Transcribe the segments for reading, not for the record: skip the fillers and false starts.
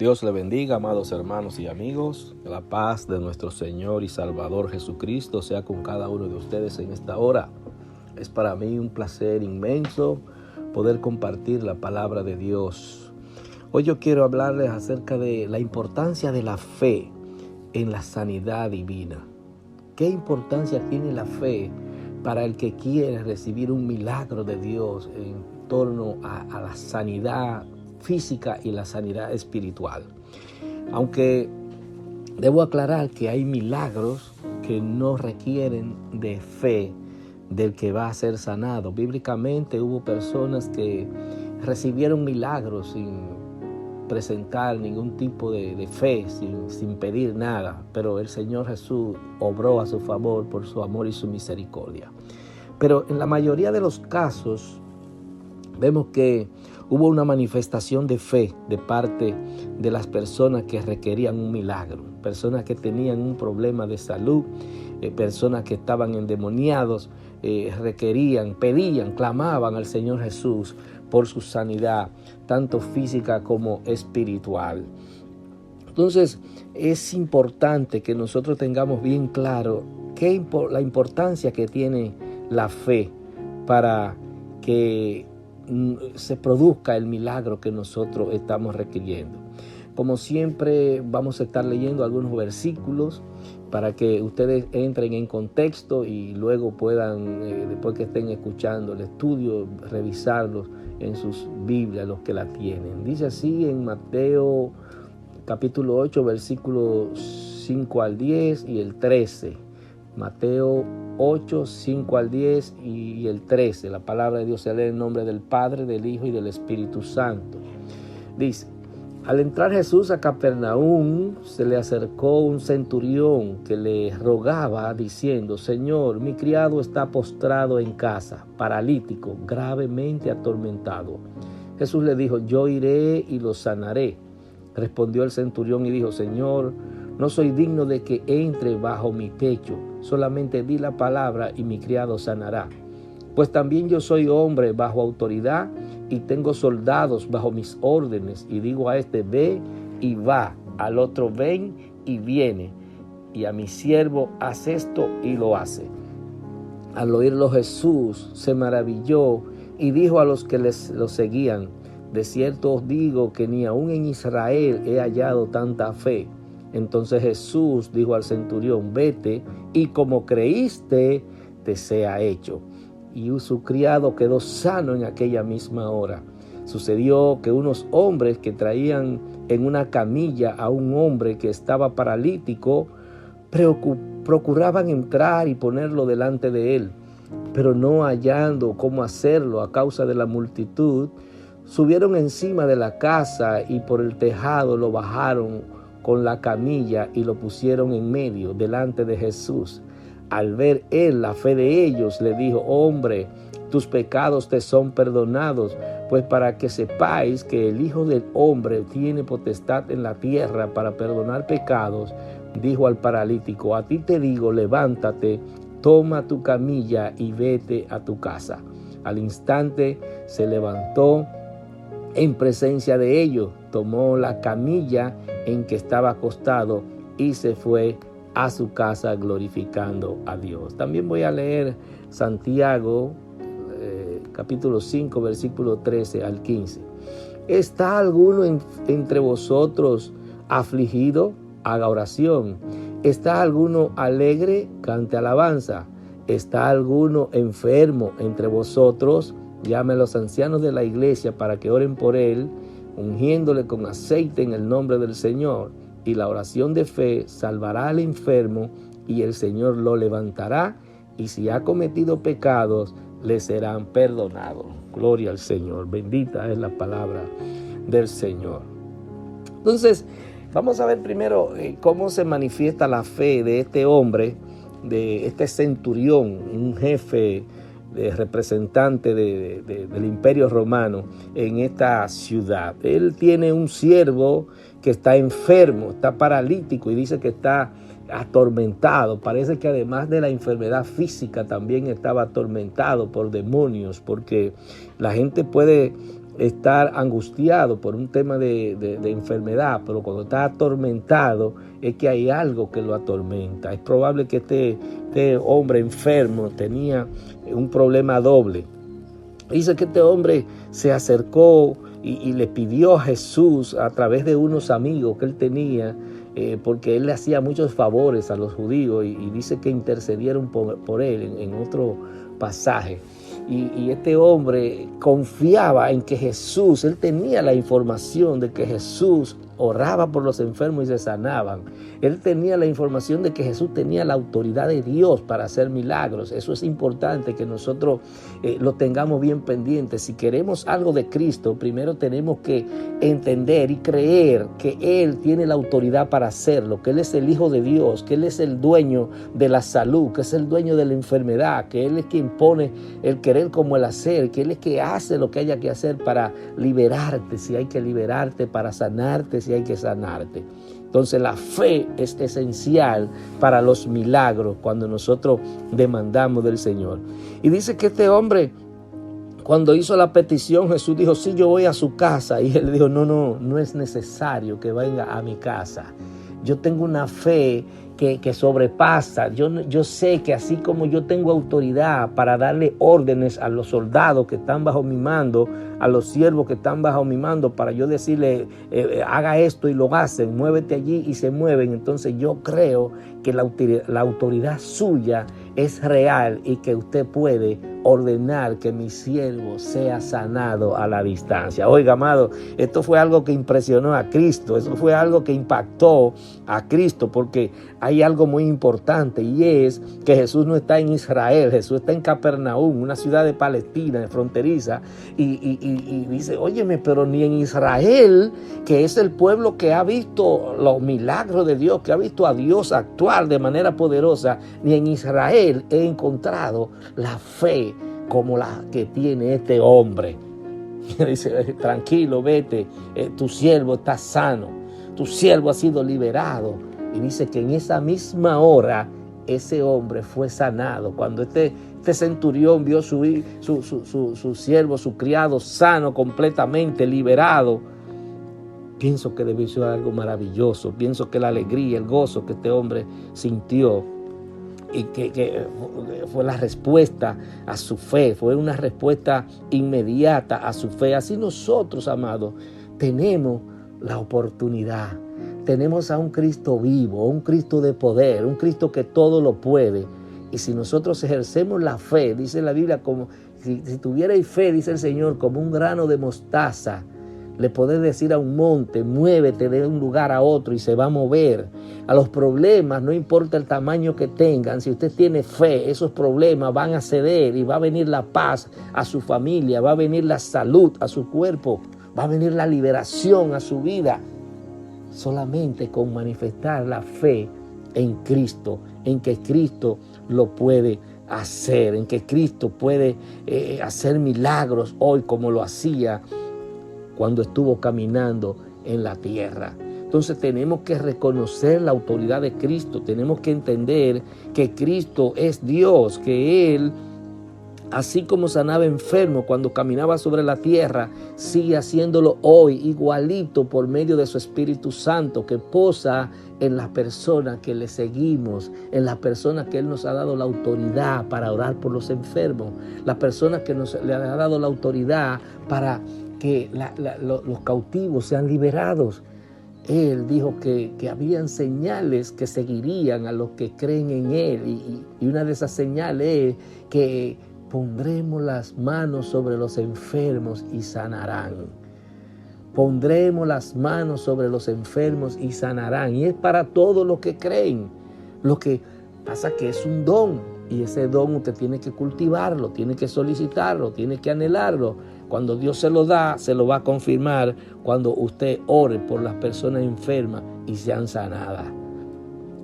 Dios le bendiga, amados hermanos y amigos. Que la paz de nuestro Señor y Salvador Jesucristo sea con cada uno de ustedes en esta hora. Es para mí un placer inmenso poder compartir la palabra de Dios. Hoy yo quiero hablarles acerca de la importancia de la fe en la sanidad divina. ¿Qué importancia tiene la fe para el que quiere recibir un milagro de Dios en torno a la sanidad física y la sanidad espiritual? Aunque debo aclarar que hay milagros que no requieren de fe del que va a ser sanado. Bíblicamente hubo personas que recibieron milagros sin presentar ningún tipo de fe, sin pedir nada, pero el Señor Jesús obró a su favor por su amor y su misericordia. Pero en la mayoría de los casos vemos que hubo una manifestación de fe de parte de las personas que requerían un milagro, personas que tenían un problema de salud, personas que estaban endemoniados, requerían, pedían, clamaban al Señor Jesús por su sanidad, tanto física como espiritual. Entonces, es importante que nosotros tengamos bien claro la importancia que tiene la fe para que se produzca el milagro que nosotros estamos requiriendo. Como siempre, vamos a estar leyendo algunos versículos para que ustedes entren en contexto y luego puedan, después que estén escuchando el estudio, revisarlos en sus Biblias, los que la tienen. Dice así en Mateo capítulo 8, versículos 5 al 10 y el 13. Mateo 8, 5 al 10 y el 13. La palabra de Dios se lee en nombre del Padre, del Hijo y del Espíritu Santo. Dice: al entrar Jesús a Capernaum, se le acercó un centurión que le rogaba diciendo: Señor, mi criado está postrado en casa, paralítico, gravemente atormentado. Jesús le dijo: yo iré y lo sanaré. Respondió el centurión y dijo: Señor, no soy digno de que entre bajo mi techo, solamente di la palabra y mi criado sanará. Pues también yo soy hombre bajo autoridad y tengo soldados bajo mis órdenes, y digo a este: ve y va, al otro: ven y viene, y a mi siervo: haz esto, y lo hace. Al oírlo Jesús se maravilló y dijo a los que lo seguían: de cierto os digo que ni aun en Israel he hallado tanta fe. Entonces Jesús dijo al centurión: vete, y como creíste, te sea hecho. Y su criado quedó sano en aquella misma hora. Sucedió que unos hombres que traían en una camilla a un hombre que estaba paralítico procuraban entrar y ponerlo delante de él, pero no hallando cómo hacerlo a causa de la multitud, subieron encima de la casa y por el tejado lo bajaron con la camilla y lo pusieron en medio delante de Jesús. Al ver él la fe de ellos, le dijo: hombre, tus pecados te son perdonados. Pues para que sepáis que el Hijo del Hombre tiene potestad en la tierra para perdonar pecados, dijo al paralítico: a ti te digo, levántate, toma tu camilla y vete a tu casa. Al instante se levantó en presencia de ellos, tomó la camilla en que estaba acostado y se fue a su casa glorificando a Dios. También voy a leer Santiago capítulo 5 versículo 13 al 15. ¿Está alguno entre vosotros afligido? Haga oración. ¿Está alguno alegre? Cante alabanza. ¿Está alguno enfermo entre vosotros? Llame a los ancianos de la iglesia para que oren por él, ungiéndole con aceite en el nombre del Señor. Y la oración de fe salvará al enfermo, y el Señor lo levantará, y si ha cometido pecados, le serán perdonados. Gloria al Señor. Bendita es la palabra del Señor. Entonces, vamos a ver primero cómo se manifiesta la fe de este hombre, de este centurión, un jefe representante del Imperio Romano en esta ciudad. Él tiene un siervo que está enfermo, está paralítico y dice que está atormentado. Parece que además de la enfermedad física también estaba atormentado por demonios, porque la gente puede estar angustiado por un tema de enfermedad, pero cuando está atormentado es que hay algo que lo atormenta. Es probable que este hombre enfermo tenía un problema doble. Dice que este hombre se acercó y le pidió a Jesús a través de unos amigos que él tenía, porque él le hacía muchos favores a los judíos y dice que intercedieron por él en otro pasaje. Y este hombre confiaba en que Jesús, él tenía la información de que Jesús oraba por los enfermos y se sanaban. Él tenía la información de que Jesús tenía la autoridad de Dios para hacer milagros. Eso es importante que nosotros lo tengamos bien pendiente. Si queremos algo de Cristo, primero tenemos que entender y creer que Él tiene la autoridad para hacerlo, que Él es el Hijo de Dios, que Él es el dueño de la salud, que es el dueño de la enfermedad, que Él es quien pone el querer como el hacer, que Él es quien hace lo que haya que hacer para liberarte, si hay que liberarte, para sanarte, si hay que sanarte. Entonces la fe es esencial para los milagros cuando nosotros demandamos del Señor. Y dice que este hombre, cuando hizo la petición, Jesús dijo, sí, yo voy a su casa. Y él dijo, no es necesario que venga a mi casa. Yo tengo una fe que sobrepasa. Yo sé que así como yo tengo autoridad para darle órdenes a los soldados que están bajo mi mando, a los siervos que están bajo mi mando, para yo decirle, haga esto y lo hacen, muévete allí y se mueven. Entonces yo creo que la autoridad suya es real y que usted puede ordenar que mi siervo sea sanado a la distancia. Oiga, amado, esto fue algo que impresionó a Cristo, eso fue algo que impactó a Cristo, porque hay algo muy importante y es que Jesús no está en Israel, Jesús está en Capernaum, una ciudad de Palestina, de fronteriza, y dice, óyeme, pero ni en Israel, que es el pueblo que ha visto los milagros de Dios, que ha visto a Dios actuar de manera poderosa, ni en Israel he encontrado la fe como la que tiene este hombre. Dice, tranquilo, vete, tu siervo está sano, tu siervo ha sido liberado. Y dice que en esa misma hora ese hombre fue sanado. Cuando este centurión vio su siervo, su criado sano, completamente liberado, pienso que debió ser algo maravilloso. Pienso que la alegría, el gozo que este hombre sintió y que fue la respuesta a su fe, fue una respuesta inmediata a su fe. Así nosotros, amados, tenemos la oportunidad. Tenemos a un Cristo vivo, un Cristo de poder, un Cristo que todo lo puede. Y si nosotros ejercemos la fe, dice la Biblia, como si tuvierais fe, dice el Señor, como un grano de mostaza, le podés decir a un monte, muévete de un lugar a otro y se va a mover. A los problemas, no importa el tamaño que tengan, si usted tiene fe, esos problemas van a ceder y va a venir la paz a su familia, va a venir la salud a su cuerpo, va a venir la liberación a su vida. Solamente con manifestar la fe en Cristo, en que Cristo lo puede hacer, en que Cristo puede hacer milagros hoy como lo hacía cuando estuvo caminando en la tierra. Entonces tenemos que reconocer la autoridad de Cristo, tenemos que entender que Cristo es Dios, que Él, así como sanaba enfermo cuando caminaba sobre la tierra, sigue haciéndolo hoy igualito por medio de su Espíritu Santo que posa en las personas que le seguimos, en las personas que Él nos ha dado la autoridad para orar por los enfermos, las personas que le ha dado la autoridad para que los cautivos sean liberados. Él dijo que habían señales que seguirían a los que creen en Él y una de esas señales es que pondremos las manos sobre los enfermos y sanarán. Pondremos las manos sobre los enfermos y sanarán. Y es para todos los que creen. Lo que pasa que es un don. Y ese don usted tiene que cultivarlo, tiene que solicitarlo, tiene que anhelarlo. Cuando Dios se lo da, se lo va a confirmar cuando usted ore por las personas enfermas y sean sanadas.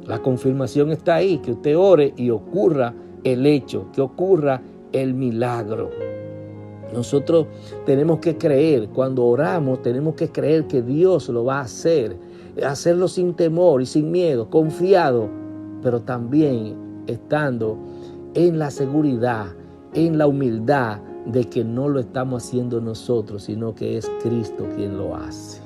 La confirmación está ahí, que usted ore y ocurra el hecho, que ocurra el milagro. Nosotros tenemos que creer, cuando oramos tenemos que creer que Dios lo va a hacer, hacerlo sin temor y sin miedo, confiado, pero también estando en la seguridad, en la humildad de que no lo estamos haciendo nosotros, sino que es Cristo quien lo hace.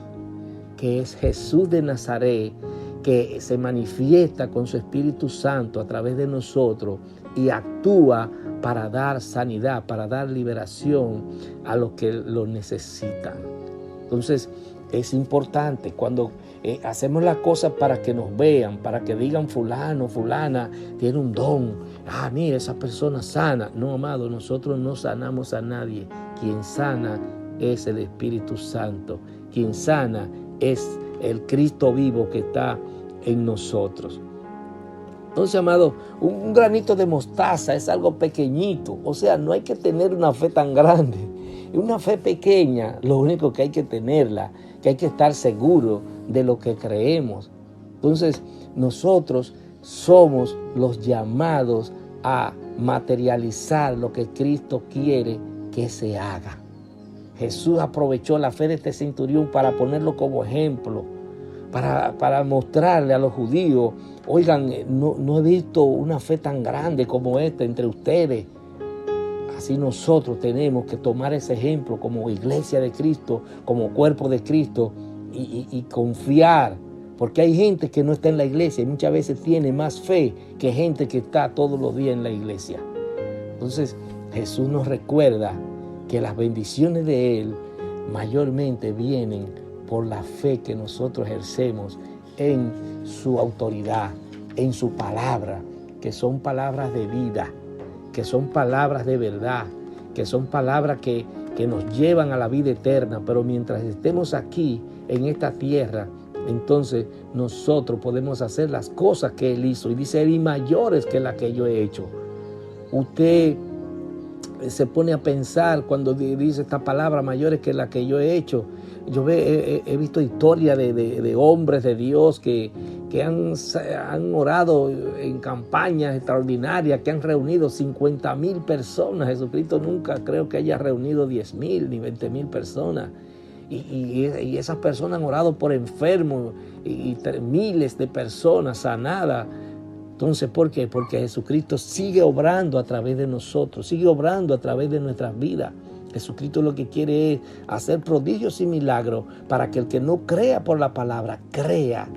Que es Jesús de Nazaret, que se manifiesta con su Espíritu Santo a través de nosotros y actúa para dar sanidad, para dar liberación a los que lo necesitan. Entonces, es importante cuando hacemos las cosas para que nos vean, para que digan fulano, fulana, tiene un don. Mira, esa persona sana. No, amado, nosotros no sanamos a nadie. Quien sana es el Espíritu Santo. Quien sana es el Cristo vivo que está en nosotros. Entonces, amado, un granito de mostaza es algo pequeñito. O sea, no hay que tener una fe tan grande. Una fe pequeña, lo único que hay que tenerla, que hay que estar seguro de lo que creemos. Entonces, nosotros somos los llamados a materializar lo que Cristo quiere que se haga. Jesús aprovechó la fe de este centurión para ponerlo como ejemplo, para mostrarle a los judíos, oigan, no he visto una fe tan grande como esta entre ustedes. Así nosotros tenemos que tomar ese ejemplo como iglesia de Cristo, como cuerpo de Cristo y confiar. Porque hay gente que no está en la iglesia y muchas veces tiene más fe que gente que está todos los días en la iglesia. Entonces Jesús nos recuerda que las bendiciones de Él mayormente vienen por la fe que nosotros ejercemos en su autoridad, en su palabra, que son palabras de vida, que son palabras de verdad, que son palabras que nos llevan a la vida eterna. Pero mientras estemos aquí en esta tierra, entonces nosotros podemos hacer las cosas que Él hizo. Y dice Él, y mayores que las que yo he hecho. Usted se pone a pensar cuando dice esta palabra, mayores que las que yo he hecho. Yo he visto historias de hombres de Dios que han orado en campañas extraordinarias, que han reunido 50,000 personas. Jesucristo nunca creo que haya reunido 10,000 ni 20,000 personas. Y esas personas han orado por enfermos y miles de personas sanadas. Entonces, ¿por qué? Porque Jesucristo sigue obrando a través de nosotros, sigue obrando a través de nuestras vidas. Jesucristo lo que quiere es hacer prodigios y milagros para que el que no crea por la palabra, crea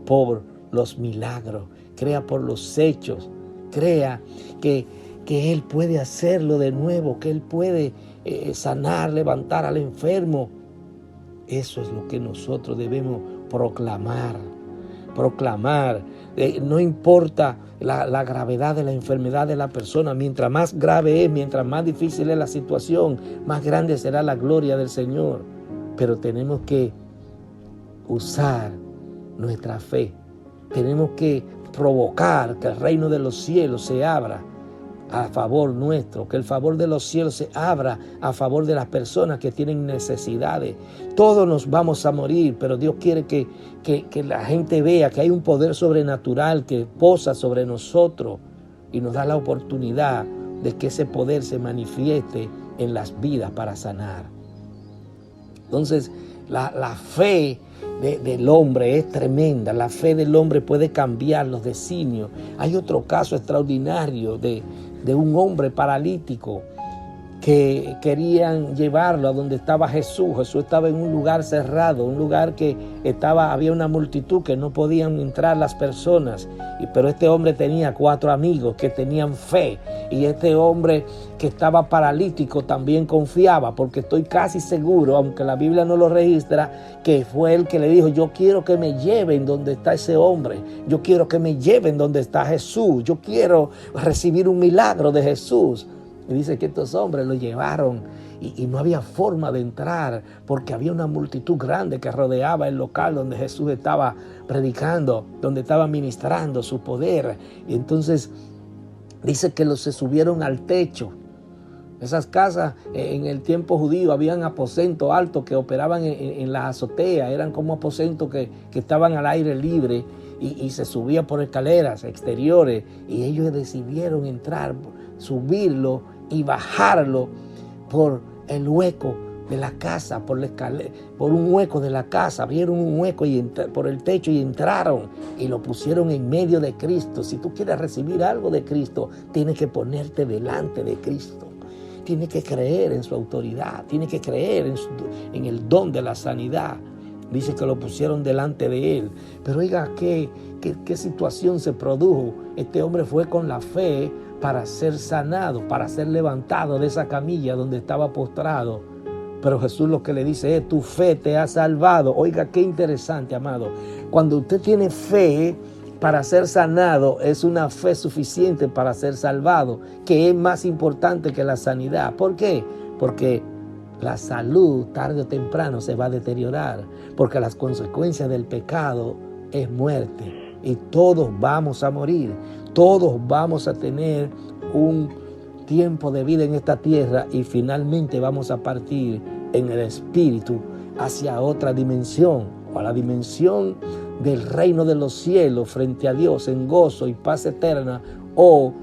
por los milagros, crea por los hechos, crea que Él puede hacerlo de nuevo, que Él puede sanar, levantar al enfermo. Eso es lo que nosotros debemos proclamar. No importa la gravedad de la enfermedad de la persona. Mientras más grave es, mientras más difícil es la situación, más grande será la gloria del Señor. Pero tenemos que usar nuestra fe. Tenemos que provocar que el reino de los cielos se abra a favor nuestro, que el favor de los cielos se abra a favor de las personas que tienen necesidades. Todos nos vamos a morir, pero Dios quiere que la gente vea que hay un poder sobrenatural que posa sobre nosotros y nos da la oportunidad de que ese poder se manifieste en las vidas para sanar. Entonces, la fe del hombre es tremenda. La fe del hombre puede cambiar los designios. Hay otro caso extraordinario de un hombre paralítico que querían llevarlo a donde estaba Jesús. Jesús estaba en un lugar cerrado, un lugar que había una multitud que no podían entrar las personas. Pero este hombre tenía 4 amigos que tenían fe. Y este hombre que estaba paralítico también confiaba, porque estoy casi seguro, aunque la Biblia no lo registra, que fue él que le dijo: yo quiero que me lleven donde está ese hombre, yo quiero que me lleven donde está Jesús, yo quiero recibir un milagro de Jesús. Y dice que estos hombres lo llevaron y no había forma de entrar porque había una multitud grande que rodeaba el local donde Jesús estaba predicando, donde estaba ministrando su poder. Y entonces dice que se subieron al techo. Esas casas en el tiempo judío habían aposentos altos que operaban en la azotea, eran como aposentos que estaban al aire libre y se subía por escaleras exteriores, y ellos decidieron entrar, subirlo y bajarlo por el hueco de la casa, por un hueco de la casa. Abrieron un hueco por el techo y entraron y lo pusieron en medio de Cristo. Si tú quieres recibir algo de Cristo, tienes que ponerte delante de Cristo. tiene que creer en su autoridad, tiene que creer en el don de la sanidad. Dice que lo pusieron delante de él. Pero oiga, ¿qué situación se produjo? Este hombre fue con la fe para ser sanado, para ser levantado de esa camilla donde estaba postrado. Pero Jesús lo que le dice es: tu fe te ha salvado. Oiga, qué interesante, amado. Cuando usted tiene fe para ser sanado, es una fe suficiente para ser salvado, que es más importante que la sanidad. ¿Por qué? Porque la salud tarde o temprano se va a deteriorar, porque las consecuencias del pecado es muerte y todos vamos a morir, todos vamos a tener un tiempo de vida en esta tierra y finalmente vamos a partir en el espíritu hacia otra dimensión, o a la dimensión del reino de los cielos frente a Dios en gozo y paz eterna, o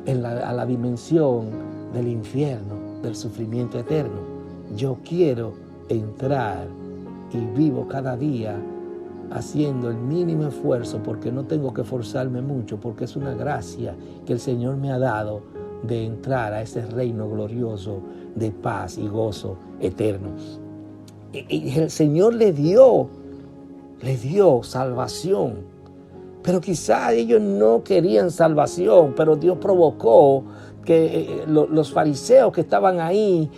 a la dimensión del infierno, del sufrimiento eterno. Yo quiero entrar y vivo cada día haciendo el mínimo esfuerzo, porque no tengo que forzarme mucho, porque es una gracia que el Señor me ha dado de entrar a ese reino glorioso de paz y gozo eterno. Y el Señor le dio salvación, pero quizá ellos no querían salvación, pero Dios provocó que los fariseos que estaban ahí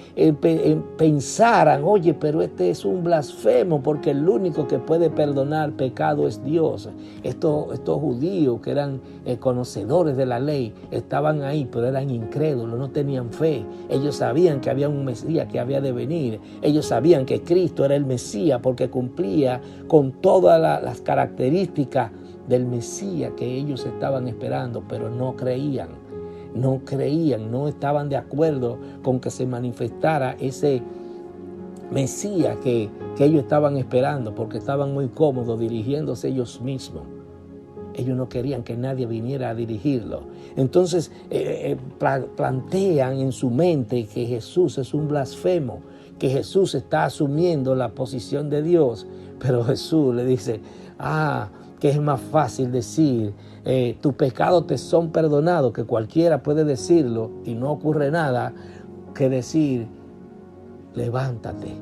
pensaran: oye, pero este es un blasfemo, porque el único que puede perdonar pecado es Dios. Estos judíos que eran conocedores de la ley estaban ahí, pero eran incrédulos, no tenían fe. Ellos sabían que había un Mesías que había de venir. Ellos sabían que Cristo era el Mesías porque cumplía con todas las características del Mesías que ellos estaban esperando, pero no creían, no estaban de acuerdo con que se manifestara ese Mesías que ellos estaban esperando, porque estaban muy cómodos dirigiéndose ellos mismos. Ellos no querían que nadie viniera a dirigirlo. Entonces plantean en su mente que Jesús es un blasfemo, que Jesús está asumiendo la posición de Dios. Pero Jesús le dice: que es más fácil decir tus pecados te son perdonados, que cualquiera puede decirlo y no ocurre nada, que decir levántate,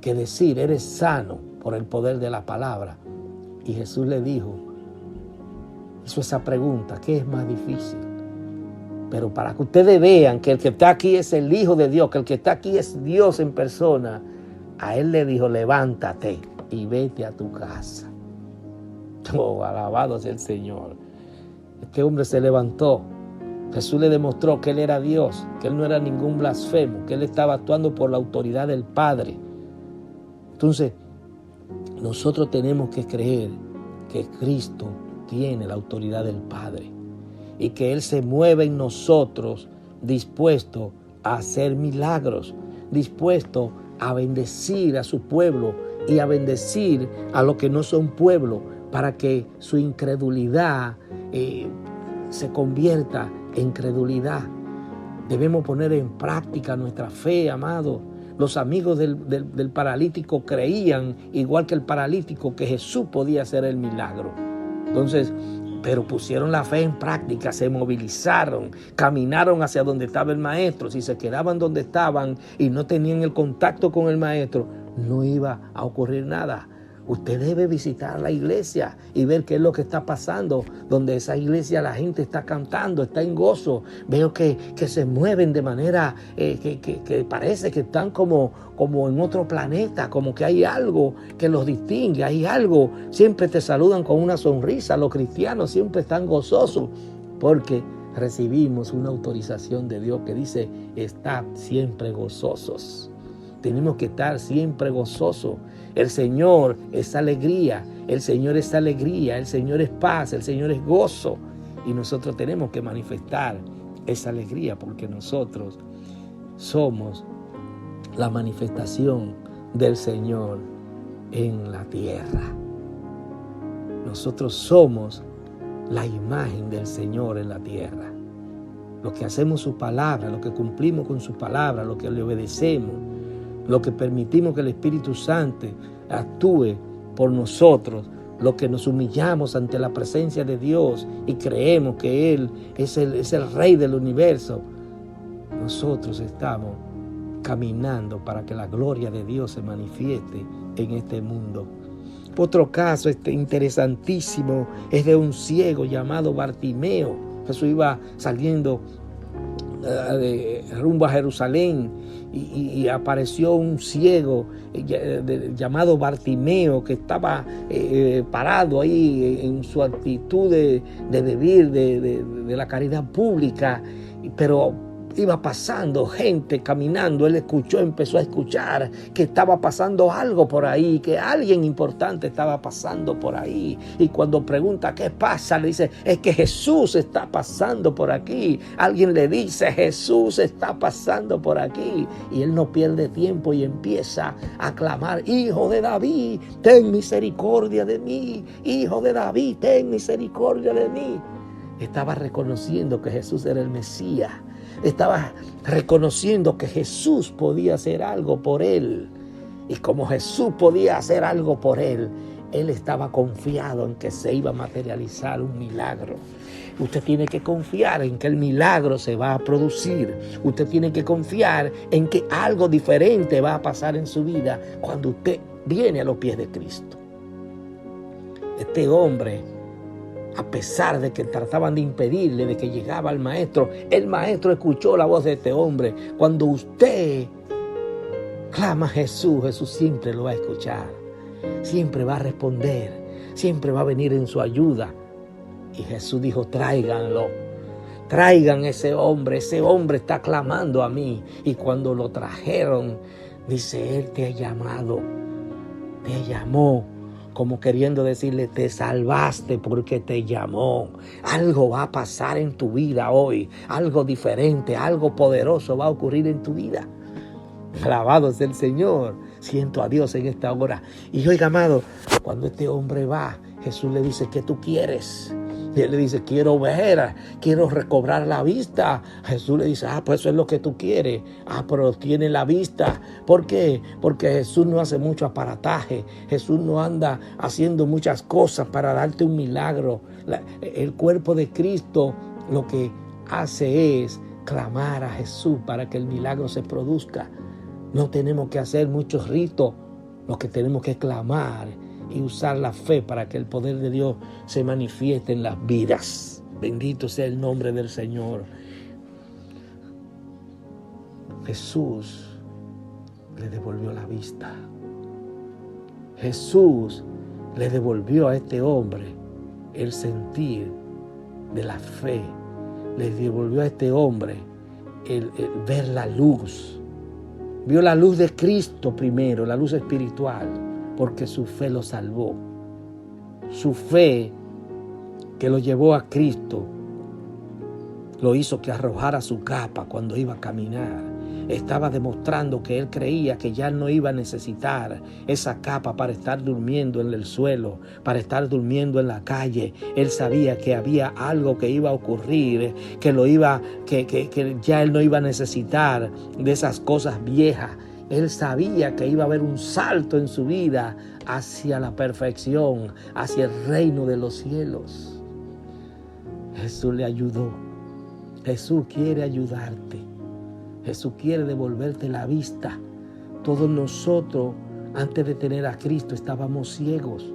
que decir eres sano por el poder de la palabra. Y Jesús le hizo esa pregunta: ¿qué es más difícil? Pero para que ustedes vean que el que está aquí es el Hijo de Dios, que el que está aquí es Dios en persona, a él le dijo: levántate y vete a tu casa. Oh, alabado sea el Señor. Este hombre se levantó. Jesús le demostró que él era Dios, que él no era ningún blasfemo, que él estaba actuando por la autoridad del Padre. Entonces, nosotros tenemos que creer que Cristo tiene la autoridad del Padre y que Él se mueve en nosotros dispuesto a hacer milagros, dispuesto a bendecir a su pueblo y a bendecir a los que no son pueblo, para que su incredulidad se convierta en credulidad. Debemos poner en práctica nuestra fe, amado. Los amigos del paralítico creían, igual que el paralítico, que Jesús podía hacer el milagro. Entonces, pero pusieron la fe en práctica, se movilizaron, caminaron hacia donde estaba el maestro. Si se quedaban donde estaban y no tenían el contacto con el maestro, no iba a ocurrir nada. Usted debe visitar la iglesia y ver qué es lo que está pasando. Donde esa iglesia la gente está cantando, está en gozo. Veo que se mueven de manera que parece que están como en otro planeta, como que hay algo que los distingue, hay algo. Siempre te saludan con una sonrisa. Los cristianos siempre están gozosos porque recibimos una autorización de Dios que dice: estad siempre gozosos. Tenemos que estar siempre gozosos. El Señor es alegría, el Señor es alegría, el Señor es paz, el Señor es gozo. Y nosotros tenemos que manifestar esa alegría, porque nosotros somos la manifestación del Señor en la tierra. Nosotros somos la imagen del Señor en la tierra. Lo que hacemos su palabra, lo que cumplimos con su palabra, lo que le obedecemos, lo que permitimos que el Espíritu Santo actúe por nosotros, lo que nos humillamos ante la presencia de Dios y creemos que Él es el Rey del universo. nosotros estamos caminando para que la gloria de Dios se manifieste en este mundo. Otro caso interesantísimo es de un ciego llamado Bartimeo. Jesús iba saliendo rumbo a Jerusalén y apareció un ciego llamado Bartimeo, que estaba parado ahí en su actitud de vivir de la caridad pública, pero iba pasando gente caminando. Él empezó a escuchar que estaba pasando algo por ahí, que alguien importante estaba pasando por ahí. Y cuando pregunta qué pasa, le dice, es que Jesús está pasando por aquí. Alguien le dice, Jesús está pasando por aquí. Y él no pierde tiempo y empieza a clamar, Hijo de David, ten misericordia de mí. Hijo de David, ten misericordia de mí. Estaba reconociendo que Jesús era el Mesías. Estaba reconociendo que Jesús podía hacer algo por él. Y como Jesús podía hacer algo por él, él estaba confiado en que se iba a materializar un milagro. Usted tiene que confiar en que el milagro se va a producir. Usted tiene que confiar en que algo diferente va a pasar en su vida cuando usted viene a los pies de Cristo. Este hombre, a pesar de que trataban de impedirle de que llegaba al maestro, el maestro escuchó la voz de este hombre. Cuando usted clama a Jesús, Jesús siempre lo va a escuchar, siempre va a responder, siempre va a venir en su ayuda. Y Jesús dijo, tráiganlo, traigan ese hombre está clamando a mí. Y cuando lo trajeron, dice, Él te ha llamado, te llamó, como queriendo decirle, te salvaste porque te llamó. Algo va a pasar en tu vida hoy, algo diferente, algo poderoso va a ocurrir en tu vida. Alabado sea el Señor. Siento a Dios en esta hora. Y oiga, amado, cuando este hombre va, Jesús le dice, ¿qué tú quieres? Y él le dice, quiero ver, quiero recobrar la vista. Jesús le dice, pues eso es lo que tú quieres. Pero tiene la vista. ¿Por qué? Porque Jesús no hace mucho aparataje. Jesús no anda haciendo muchas cosas para darte un milagro. El cuerpo de Cristo lo que hace es clamar a Jesús para que el milagro se produzca. No tenemos que hacer muchos ritos. Lo que tenemos que clamar y usar la fe para que el poder de Dios se manifieste en las vidas. Bendito sea el nombre del Señor. Jesús le devolvió la vista. Jesús le devolvió a este hombre el sentir de la fe. Le devolvió a este hombre el ver la luz. Vio la luz de Cristo primero, la luz espiritual, porque su fe lo salvó. Su fe que lo llevó a Cristo lo hizo que arrojara su capa cuando iba a caminar. Estaba demostrando que él creía que ya no iba a necesitar esa capa para estar durmiendo en el suelo, para estar durmiendo en la calle. Él sabía que había algo que iba a ocurrir, que ya él no iba a necesitar de esas cosas viejas. Él sabía que iba a haber un salto en su vida hacia la perfección, hacia el reino de los cielos. Jesús le ayudó. Jesús quiere ayudarte. Jesús quiere devolverte la vista. Todos nosotros, antes de tener a Cristo, estábamos ciegos.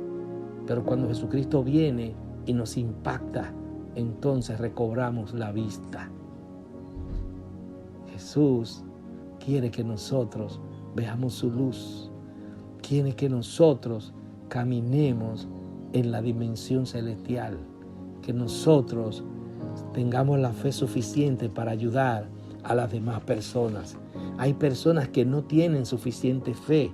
Pero cuando Jesucristo viene y nos impacta, entonces recobramos la vista. Jesús quiere que nosotros veamos su luz. Quiere que nosotros caminemos en la dimensión celestial. Que nosotros tengamos la fe suficiente para ayudar a las demás personas. Hay personas que no tienen suficiente fe